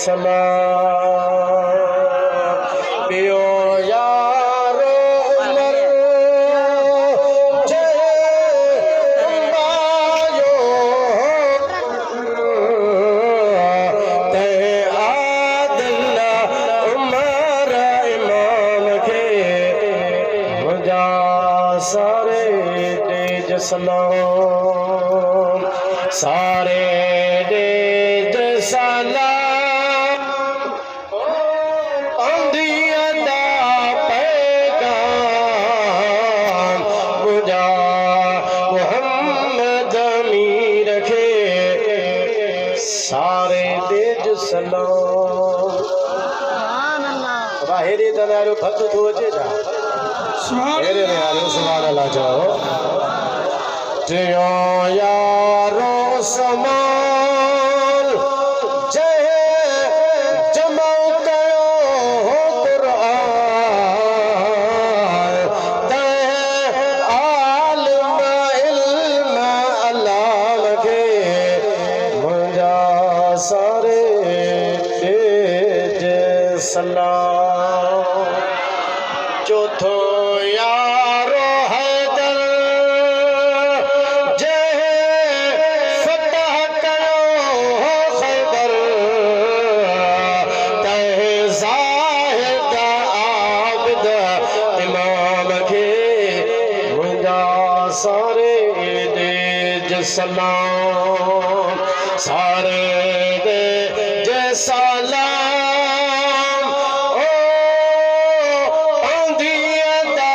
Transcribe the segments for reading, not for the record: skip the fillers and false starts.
सलाम पियो यारो उमर जय बायो ते आदिल उमर इमाम के मुझा सारे तेज सलाम सारे तेज सलाम अंधिया दा पैगाम मुझा मोहम्मद अमीर के सारे तेज सलाम हेरे तनारो भक्त थो अचे छा हेरे ने यारो सुभान अल्लाह चओ टियों यारो समान जय जमा कयो क़ुरान ते आलिम इल्म अल्लाह के मुंहिंजा सारे तेज सलाम चौथो यारो हैदर जय फतह कयो खैबर तह ज़ाहिद आबिद इमाम के मुंहिंजा सारे तेज सलाम सारे तेज सलाम ओ अंधिया दा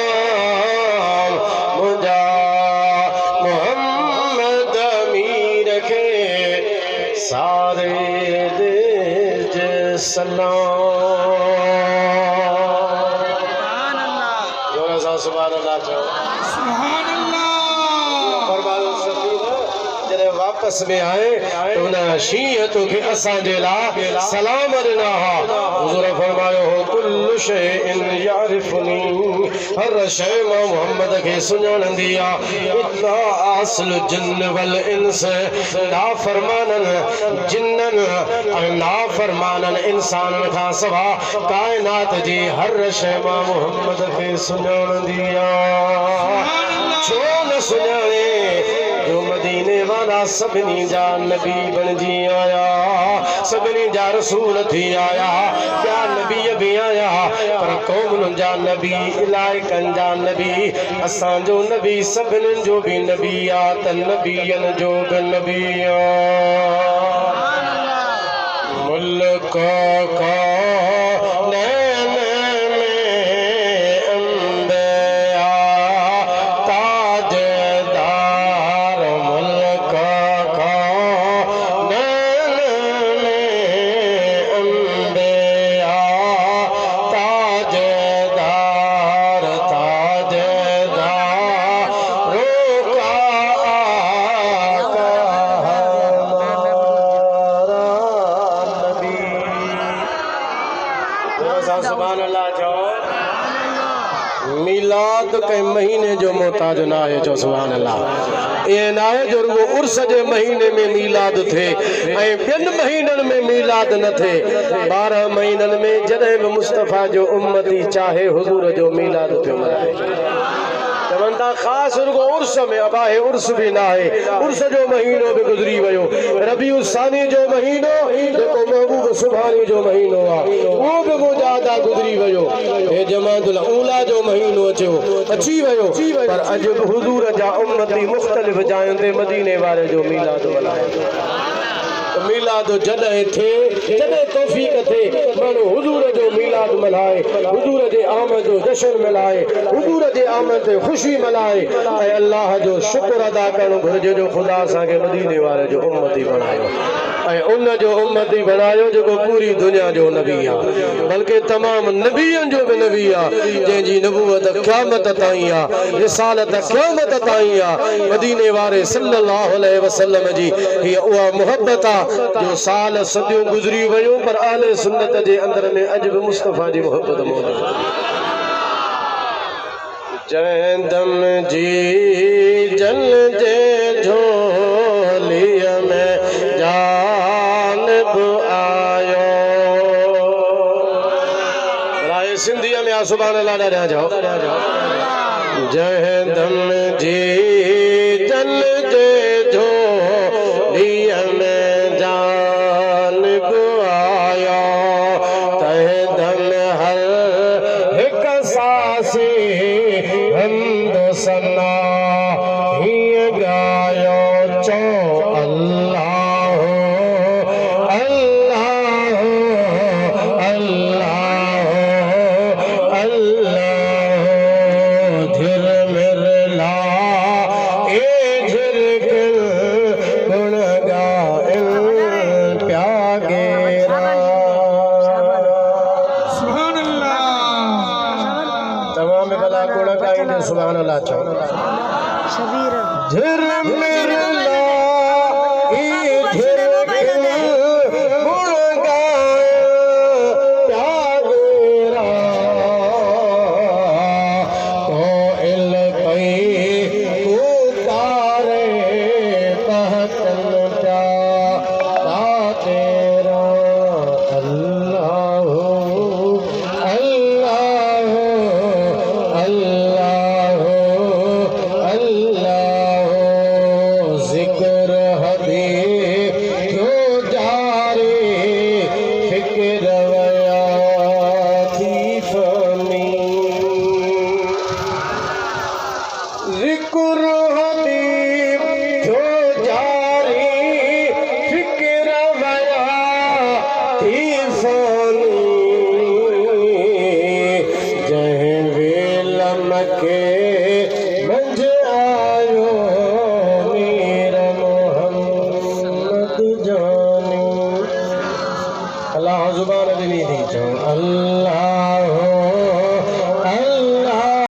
पैगाम मुझा मोहम्मद अमीर के सारे तेज सलाम जोर सां सुभान अल्लाह चओ फरमायो सफ़ीर जॾहिं वापस में आए तो उन शीयत के असां जे लाइ सलाम ॾिना हुज़ूर फरमायो हो कुल्लु शैइन यारिफुनी हर शइ मां मोहम्मद खे सुञाणंदी आहे इल्ला आसल जिन्न वल इंस नाफरमाननि जिन्ननि ऐं नाफरमाननि इंसाननि खां सवाइ काइनात जी हर शइ मां मोहम्मद खे सुञाणंदी आहे छो न सुञाणे जो मदीने वाला सभिनी जा नबी बणजी आया सभिनी जा रसूल थी आया क्या नबी भी आया पर कौमन जा नबी इलाइकन जा नबी असांजो नबी सभिनी जो भी नबी आ त नबियन जो भी नबी आ मुल्क का नैन में अंबिया ताजदार मुल्क का नैन में अंबिया ताजदार ताजदार रोका आका हमारा नबी सुभान अल्लाह चओ मिलाद के महीने जो मोहताज ना है चो सुभान अल्लाह ये ना है जो रुगो उर्स जे महीने में मिलाद थे ऐं ॿियनि महीननि में मिलाद न थे 12 महीननि में जॾहिं बि मुस्तफ़ा जो उम्मती चाहे हुज़ूर जो मिलाद पियो मल्हाए चवनि था ख़ासि रुगो उर्स में अबाहे उर्स भी ना है उर्स जो महीनो भी गुज़री वियो रबीउ सानी जो महीनो जेको महबूब सुभानी जो महीनो आहे उहो बि गुजादा गुज़री वियो हे जमातुल ऊला जो महीनो अची वियो पर अॼु बि हुज़ूर जा उम्मती मुख़्तलिफ़ जायुनि ते मदीने वारे जो मिलाद मल्हाए मिलाद जॾहिं थे जॾहिं तौफ़ीक़ थे माण्हू हुज़ूर जो मिलाद मल्हाए हुज़ूर जे आमद जो जश्न मल्हाए हुज़ूर जे आमद ते ख़ुशी मल्हाए ऐं अल्लाह जो शुक्र अदा करणु घुरिजे जो ख़ुदा असांखे मदीने वारे जो उम्मती बणायो ऐं उन जो उम्मती बणायो जेको पूरी दुनिया जो नबी आहे बल्कि तमामु नबियनि जो बि नबी आहे जंहिंजी नबूवत क़यामत ताईं आहे रिसालत क़यामत ताईं आहे मदीने वारे सल्लल्लाहु अलैहि वसल्लम जी हीअ उहा मुहबत आहे जो साल सदियूं गुज़री वियूं पर अहले सुन्नत जे अंदर में अॼु बि मुस्तफ़ा जी मुहबत मौजूदु जंहिं दम जी जल जे झोलीअ में जान सुभान अल्लाह ॾाढा जाओ जय धन जी जल जे जो लियन जान गुआया तह धन हर एक सासी हंद सना ही गायो चो अल्लाह अल्लाह अल्लाह अल्लाह धीर मिरला ए धीर गुण गाइल प्यागेरा सुभान अल्लाह तमाम भला गुण गाइंदे सुभान अल्लाह चओ धीर मिरला ए धीर गुण गाइल प्यागेरा तो इल पई पुकारे कहतन प्या तेरा अल्लाह अल्लाह अल्लाह अल्लाह जिक्र हदी क्यों जारी फिक्र वया थी फमी जिक्र हबीब जो जारी फिक्र वया थी फनी जह वेलम के मंझ आयो मेरा मोहम्मद जानी अल्लाह जुबान दी चो अल्लाह